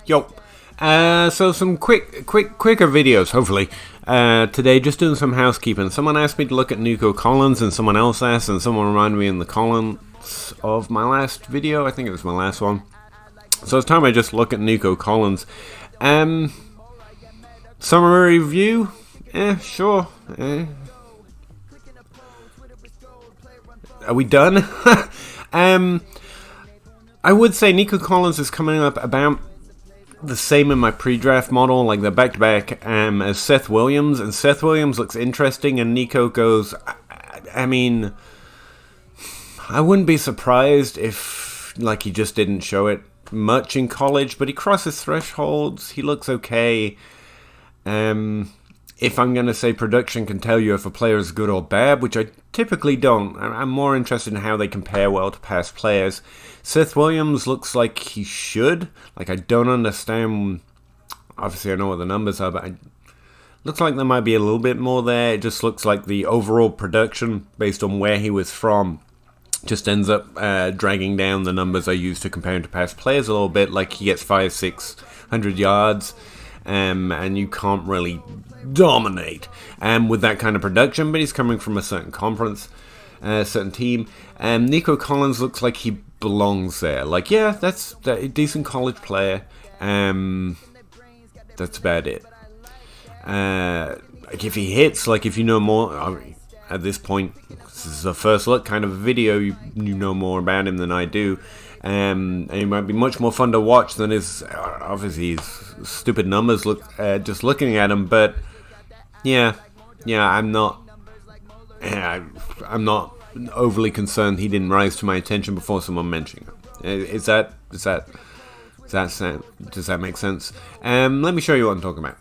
Yo. So some quicker videos, hopefully. Today, just doing some housekeeping. Someone asked me to look at Nico Collins, and someone else asked, and someone reminded me in the comments of my last video. I think it was my last one. So it's time I just look at Nico Collins. Summary review? Sure. Are we done? I would say Nico Collins is coming up about the same in my pre-draft model, like the back-to-back, as Seth Williams. And Seth Williams looks interesting, and Nico goes... I mean, I wouldn't be surprised if, like, he just didn't show it much in college, but he crosses thresholds. He looks okay. If I'm going to say production can tell you if a player is good or bad, which I typically don't. I'm more interested in how they compare well to past players. Seth Williams looks like he should. Like, I don't understand. Obviously, I know what the numbers are, but looks like there might be a little bit more there. It just looks like the overall production, based on where he was from, just ends up dragging down the numbers I use to compare him to past players a little bit. Like, he gets 500-600 yards. And you can't really dominate with that kind of production, but he's coming from a certain conference, a certain team. Nico Collins looks like he belongs there. Like, yeah, that's a decent college player. That's about it. Like, if he hits, like, if you know more, I mean, at this point, this is a first look kind of video, you know more about him than I do. And it might be much more fun to watch than his, obviously, his stupid numbers look, just looking at him. But yeah, I'm not overly concerned he didn't rise to my attention before someone mentioning him. Does that make sense? Let me show you what I'm talking about.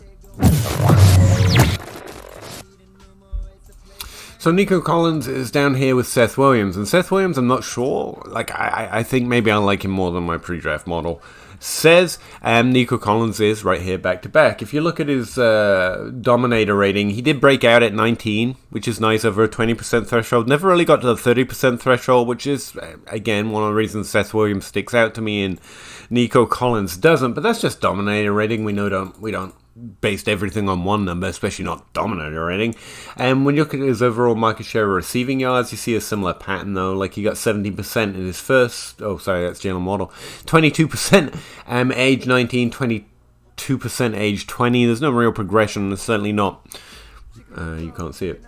So Nico Collins is down here with Seth Williams, and Seth Williams, I'm not sure. Like, I think maybe I like him more than my pre-draft model says. Nico Collins is right here back to back. If you look at his Dominator rating, he did break out at 19, which is nice, over a 20% threshold. Never really got to the 30% threshold, which is, again, one of the reasons Seth Williams sticks out to me and Nico Collins doesn't. But that's just Dominator rating. We don't based everything on one number, especially not Dominator rating. And when you look at his overall market share of receiving yards, you see a similar pattern though. Like, he got 70% in his first, that's Jalen Waddle, 22% age 19, 22% age 20. There's no real progression. There's certainly not, you can't see it,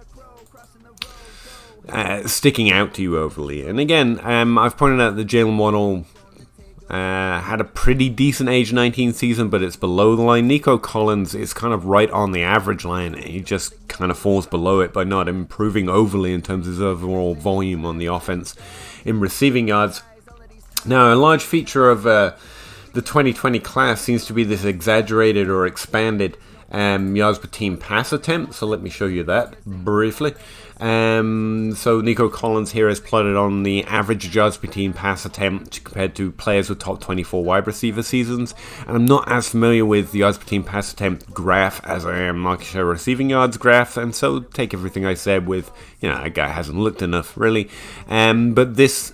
sticking out to you overly. And again, I've pointed out that Jalen Waddle had a pretty decent age 19 season, but it's below the line. Nico Collins is kind of right on the average line. He just kind of falls below it by not improving overly in terms of his overall volume on the offense in receiving yards. Now, a large feature of the 2020 class seems to be this exaggerated or expanded yards per team pass attempt. So let me show you that briefly. So Nico Collins here is plotted on the average yards per team pass attempt compared to players with top 24 wide receiver seasons. And I'm not as familiar with the yards per team pass attempt graph as I am market share receiving yards graph, and so take everything I said with, a guy hasn't looked enough really. But this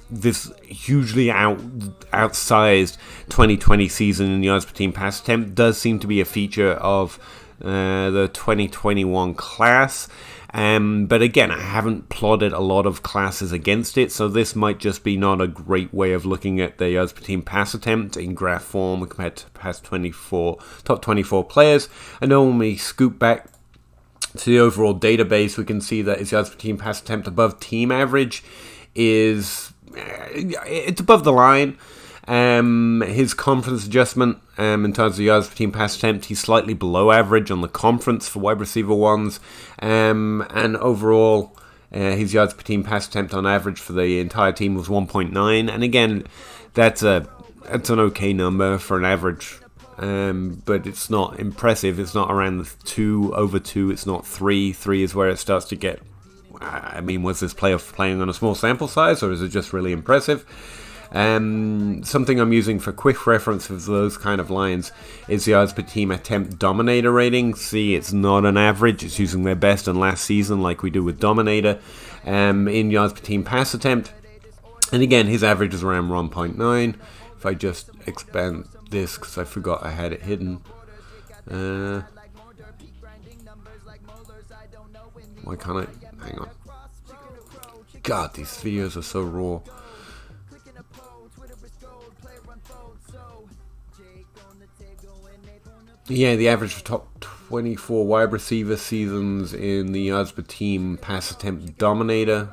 hugely outsized 2020 season in yards per team pass attempt does seem to be a feature of the 2021 class. But again, I haven't plotted a lot of classes against it, so this might just be not a great way of looking at the yards per team pass attempt in graph form compared to top 24 players. I know when we scoop back to the overall database, we can see that his yards per team pass attempt above team average it's above the line. His conference adjustment in terms of yards per team pass attempt, he's slightly below average on the conference for wide receiver ones, and overall his yards per team pass attempt on average for the entire team was 1.9, and again that's an okay number for an average, but it's not impressive. It's not around the 2 over 2. It's not 3. 3 is where it starts to get, was this player playing on a small sample size, or is it just really impressive? Something I'm using for quick reference for those kind of lines is the yards per team attempt Dominator rating. See, it's not an average, it's using their best and last season like we do with Dominator in yards per team pass attempt. And again, his average is around 1.9. If I just expand this because I forgot I had it hidden. Why can't I? Hang on. God, these videos are so raw. Yeah, the average for top 24 wide receiver seasons in the yards per team pass attempt dominator,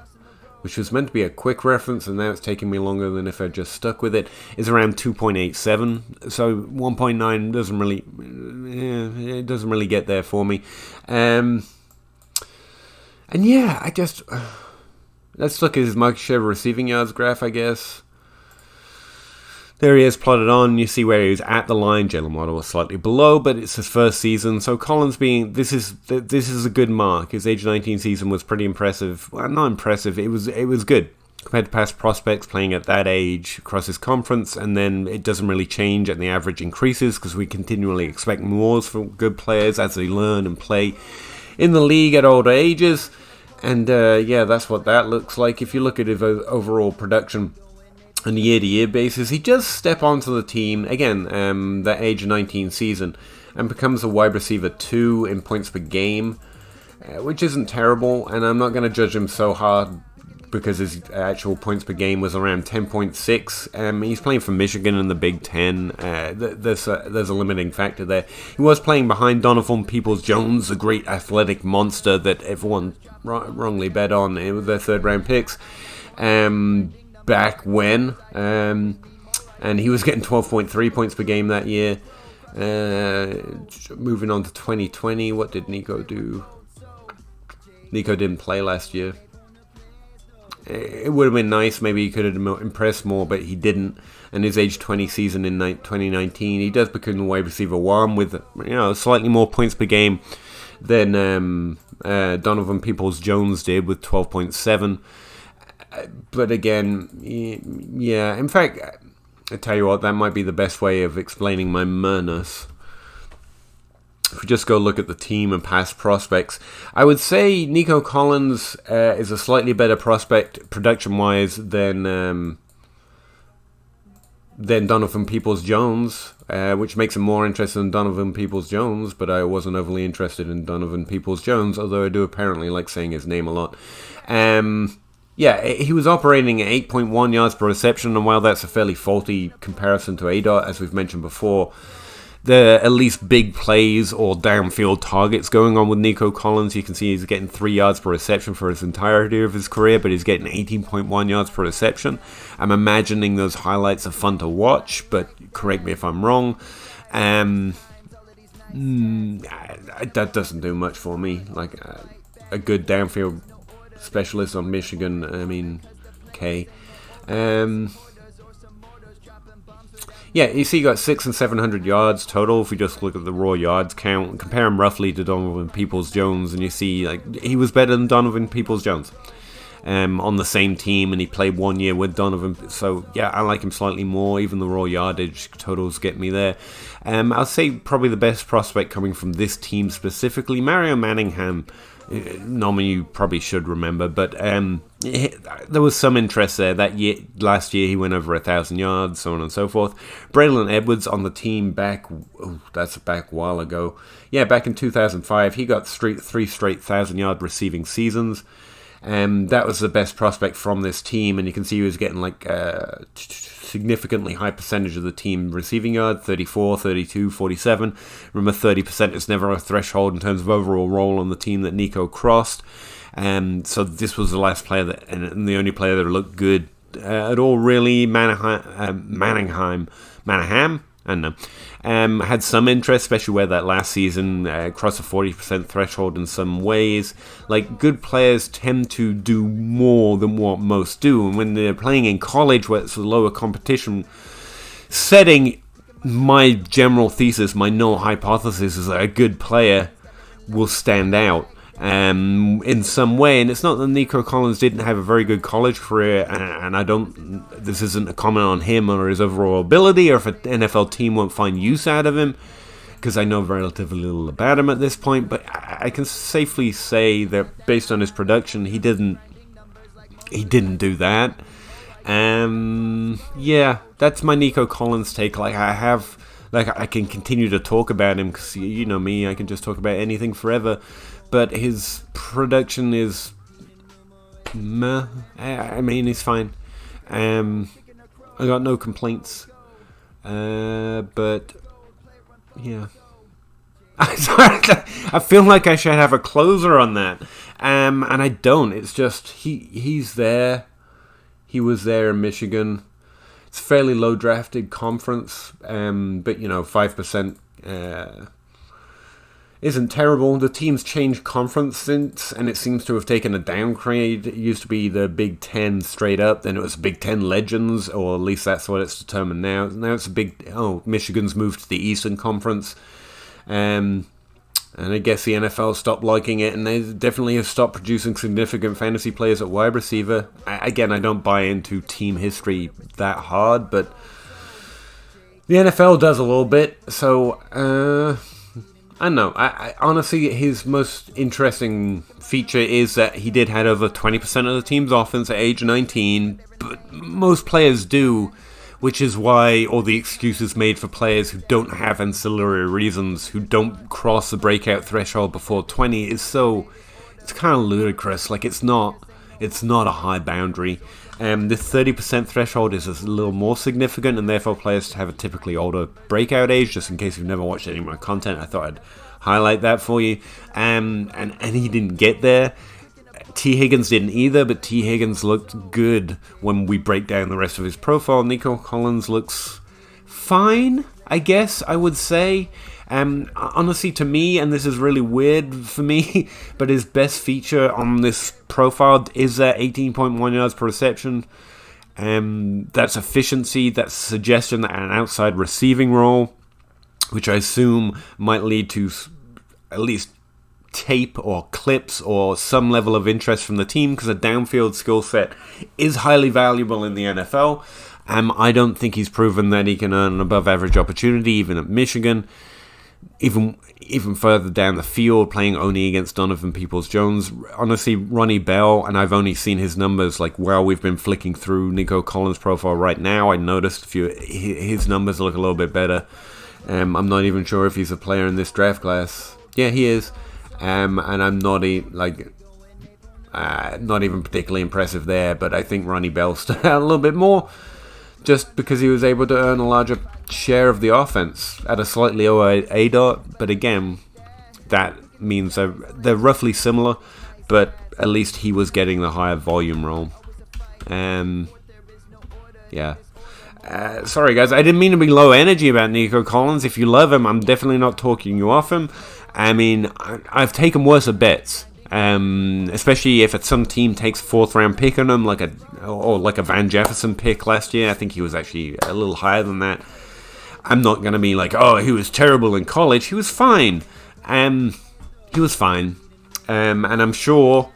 which was meant to be a quick reference, and now it's taking me longer than if I just stuck with it, is around 2.87. So 1.9 doesn't really, it doesn't really get there for me. And yeah, I just let's look at his market share receiving yards graph, I guess. There he is plotted on. You see where he was at the line. Jalen Waddle was slightly below, but it's his first season. So Collins this is a good mark. His age 19 season was pretty impressive. Well, not impressive. It was good compared to past prospects playing at that age across his conference. And then it doesn't really change, and the average increases because we continually expect more from good players as they learn and play in the league at older ages. And yeah, that's what that looks like. If you look at his overall production on a year-to-year basis, he does step onto the team, again, that age 19 season, and becomes a wide receiver 2 in points per game, which isn't terrible, and I'm not going to judge him so hard because his actual points per game was around 10.6. He's playing for Michigan in the Big Ten. There's a limiting factor there. He was playing behind Donovan Peoples-Jones, the great athletic monster that everyone wrongly bet on with their third-round picks. Back when, and he was getting 12.3 points per game that year. Moving on to 2020, what did Nico do? Nico didn't play last year. It would have been nice, maybe he could have impressed more, but he didn't. And his age 20 season in 2019, he does become the wide receiver 1 with slightly more points per game than Donovan Peoples-Jones did with 12.7. But again, yeah, in fact, I tell you what, that might be the best way of explaining my murness. If we just go look at the team and past prospects, I would say Nico Collins is a slightly better prospect production-wise than Donovan Peoples-Jones, which makes him more interested in Donovan Peoples-Jones, but I wasn't overly interested in Donovan Peoples-Jones, although I do apparently like saying his name a lot. Yeah, he was operating at 8.1 yards per reception, and while that's a fairly faulty comparison to ADOT, as we've mentioned before, there are at least big plays or downfield targets going on with Nico Collins. You can see he's getting 3 yards per reception for his entirety of his career, but he's getting 18.1 yards per reception. I'm imagining those highlights are fun to watch, but correct me if I'm wrong. That doesn't do much for me. Like a good downfield specialist on Michigan, I mean, okay. Yeah, you see he got 600 and 700 yards total if we just look at the raw yards count. Compare him roughly to Donovan Peoples-Jones, and you see like he was better than Donovan Peoples-Jones on the same team, and he played 1 year with Donovan. So, yeah, I like him slightly more. Even the raw yardage totals get me there. I'll say probably the best prospect coming from this team specifically, Mario Manningham. Normally you probably should remember, but there was some interest there. Last year he went over 1,000 yards, so on and so forth. Braylon Edwards on the team that's back a while ago. Yeah, back in 2005, he got three straight 1,000-yard receiving seasons. That was the best prospect from this team, and you can see he was getting like significantly high percentage of the team receiving yard, 34, 32, 47. Remember, 30% is never a threshold in terms of overall role on the team that Nico crossed. So this was the last player and the only player that looked good at all, really. Manningham? I don't know. Had some interest, especially where that last season crossed a 40% threshold in some ways. Like, good players tend to do more than what most do, and when they're playing in college where it's a lower competition setting, my general thesis, my null hypothesis is that a good player will stand out in some way. And it's not that Nico Collins didn't have a very good college career, and this isn't a comment on him or his overall ability, or if an NFL team won't find use out of him, because I know relatively little about him at this point, but I can safely say that based on his production, he didn't do that. Yeah, that's my Nico Collins take. Like, I have Like, I can continue to talk about him because, you know me, I can just talk about anything forever. But his production is meh. I mean, he's fine. I got no complaints. But yeah. I feel like I should have a closer on that. And I don't. It's just he's there. He was there in Michigan. It's a fairly low drafted conference, but 5% isn't terrible. The team's changed conference since, and it seems to have taken a downgrade. It used to be the Big Ten straight up, then it was Big Ten Legends, or at least that's what it's determined now. Now it's Michigan's moved to the Eastern Conference, and I guess the NFL stopped liking it, and they definitely have stopped producing significant fantasy players at wide receiver. Again, I don't buy into team history that hard, but the NFL does a little bit, so I don't know. I honestly, his most interesting feature is that he did have over 20% of the team's offense at age 19, but most players do, which is why all the excuses made for players who don't have ancillary reasons, who don't cross the breakout threshold before 20 is so, it's kind of ludicrous. Like, it's not a high boundary. The 30% threshold is a little more significant, and therefore players have a typically older breakout age. Just in case you've never watched any of my content, I thought I'd highlight that for you. And he didn't get there. T. Higgins didn't either, but T. Higgins looked good when we break down the rest of his profile. Nico Collins looks fine, I guess I would say. Honestly, to me, and this is really weird for me, but his best feature on this profile is that 18.1 yards per reception. That's efficiency, that's suggestion that an outside receiving role, which I assume might lead to at least tape or clips or some level of interest from the team, because a downfield skill set is highly valuable in the NFL. I don't think he's proven that he can earn an above average opportunity even at Michigan. Even further down the field, playing only against Donovan Peoples-Jones. Honestly, Ronnie Bell, and I've only seen his numbers like while we've been flicking through Nico Collins' profile right now. I noticed his numbers look a little bit better. I'm not even sure if he's a player in this draft class. Yeah, he is. And I'm not even particularly impressive there, but I think Ronnie Bell stood out a little bit more just because he was able to earn a larger share of the offense at a slightly lower ADOT. But again, that means they're roughly similar, but at least he was getting the higher volume role. Yeah. Sorry guys, I didn't mean to be low energy about Nico Collins. If you love him, I'm definitely not talking you off him. I mean, I've taken worse bets, especially if some team takes a 4th round pick on him, like a Van Jefferson pick last year. I think he was actually a little higher than that. I'm not going to be like, oh, he was terrible in college. He was fine. And I'm sure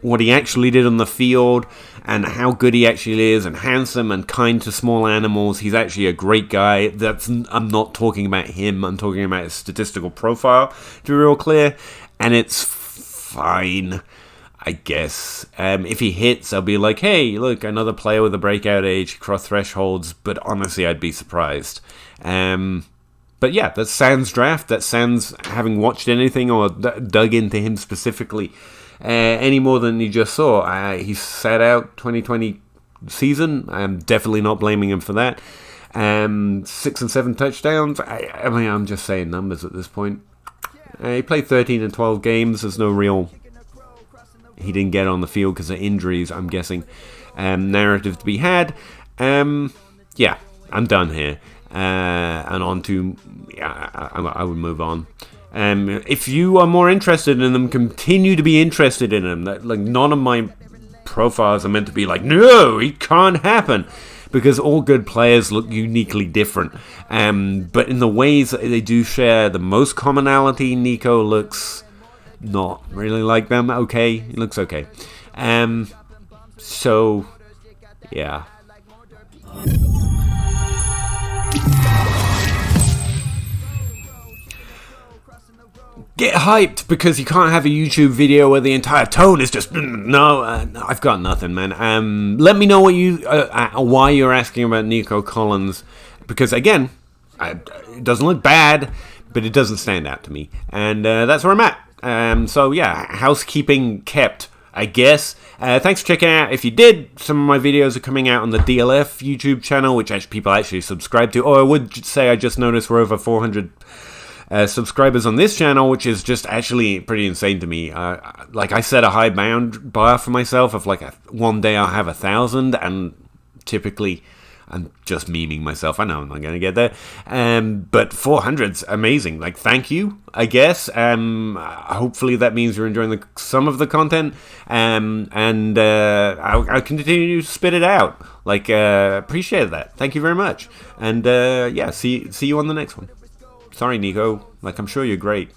what he actually did on the field and how good he actually is, and handsome and kind to small animals. He's actually a great guy. I'm not talking about him. I'm talking about his statistical profile, to be real clear. And it's fine, I guess. If he hits, I'll be like, hey, look, another player with a breakout age, cross thresholds. But honestly, I'd be surprised. But yeah, that's Sans draft. That's Sans having watched anything or dug into him specifically any more than you just saw. He sat out 2020 season. I'm definitely not blaming him for that. 6 and 7 touchdowns. I mean, I'm just saying numbers at this point. He played 13 and 12 games. There's no real... He didn't get on the field because of injuries, I'm guessing. Narrative to be had. Yeah, I'm done here. And on to... Yeah, I would move on. If you are more interested in them, continue to be interested in them. Like, none of my profiles are meant to be like, no, it can't happen. Because all good players look uniquely different. But in the ways that they do share the most commonality, Nico looks not really like them. Okay, he looks okay. So, yeah. Get hyped, because you can't have a YouTube video where the entire tone is just I've got nothing, man. Let me know what why you're asking about Nico Collins, because again, It doesn't look bad, but it doesn't stand out to me. And that's where I'm at. So yeah, housekeeping kept, I guess. Thanks for checking out. If you did, some of my videos are coming out on the DLF YouTube channel, which people actually subscribe to. Oh, I would say I just noticed we're over 400 subscribers on this channel, which is just actually pretty insane to me. Like I set a high bar for myself of like one day I'll have 1,000, and typically I'm just memeing myself. I know I'm not going to get there. But 400's amazing. Like, thank you, I guess. Hopefully that means you're enjoying some of the content. I'll continue to spit it out. Like, appreciate that. Thank you very much. And, yeah, see you on the next one. Sorry, Nico. Like, I'm sure you're great.